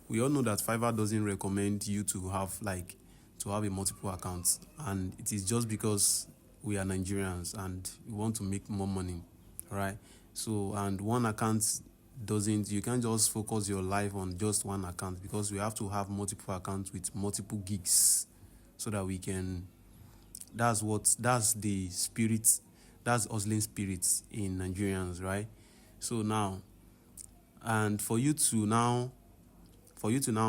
we all know that Fiverr doesn't recommend you to have a multiple accounts, and it is just because we are Nigerians and we want to make more money, right? So, and one account doesn't, you can't just focus your life on just one account, because we have to have multiple accounts with multiple gigs so that we can, that's the spirit, that's hustling spirits in Nigerians, right? So now, and for you to now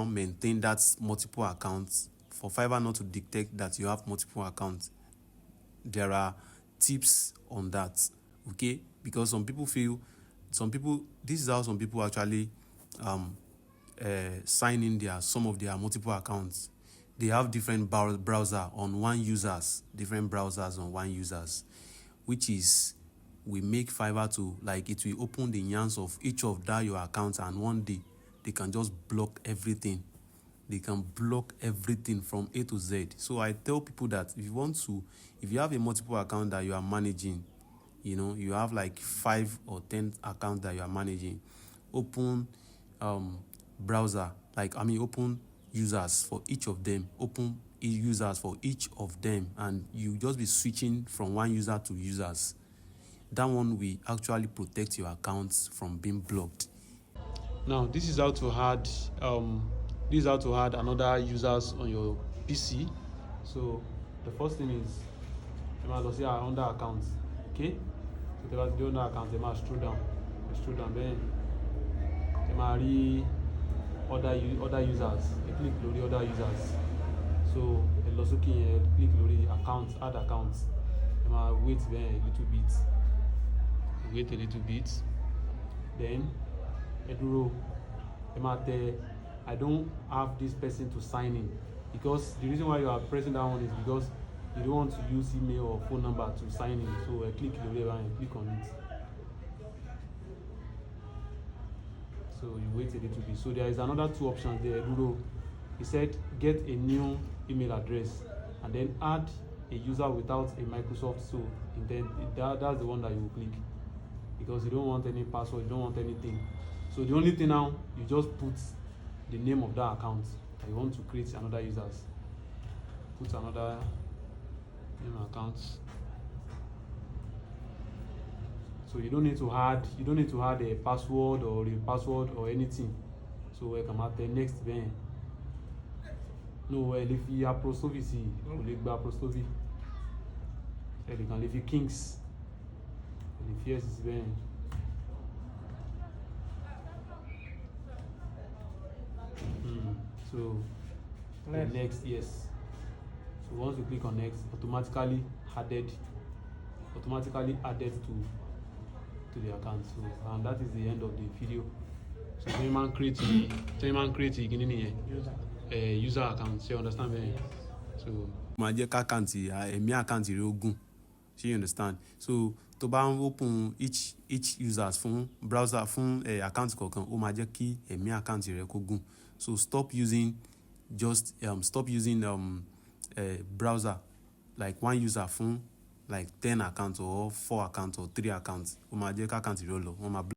maintain that multiple accounts, for Fiverr not to dictate that you have multiple accounts, there are tips on that, okay? Because this is how some people actually sign in some of their multiple accounts. They have different browser on one users, which is, we make Fiverr to, like, it will open the nyanks of each of that your accounts, and one day they can just block everything. They can block everything from A to Z. So I tell people that if you have a multiple account that you are managing, you have like 5 or 10 accounts that you are managing, open browser, open users for each of them, and you just be switching from one user to users. That one will actually protect your accounts from being blocked. Now, this is how to add another users on your PC. So the first thing is, you must see under accounts, okay? So there was the under account, you must scroll down, then you must read other users. You click on other users. So click on accounts, add accounts. You must wait a little bit. Then I don't have this person to sign in, because the reason why you are pressing that one is because you don't want to use email or phone number to sign in. So I click on it. So you wait a little bit. So there is another 2 options there. He said get a new email address and then add a user without a Microsoft. So then that's the one that you will click, because you don't want any password, you don't want anything. So the only thing now, you just put the name of that account that you want to create another users. Put another name account. So you don't need to add a password or anything. So I come at the next then. No, if you have apostrophe, you can apostrophe. You can leave kings. And if yes is then. So next, yes. So once you click on next, automatically added to the account. So and that is the end of the video. So man create user account. So you understand me? So my account rẹ ogun. So you understand? So to bá open each users fún browser fún account kọ̀ọ̀kan, ó máa jẹ́ kí ẹ̀mí account rẹ kó gùn. So stop using browser like one user fún like 10 accounts or 4 accounts or 3 accounts. Ó máa jẹ́ ká account rẹ lọ.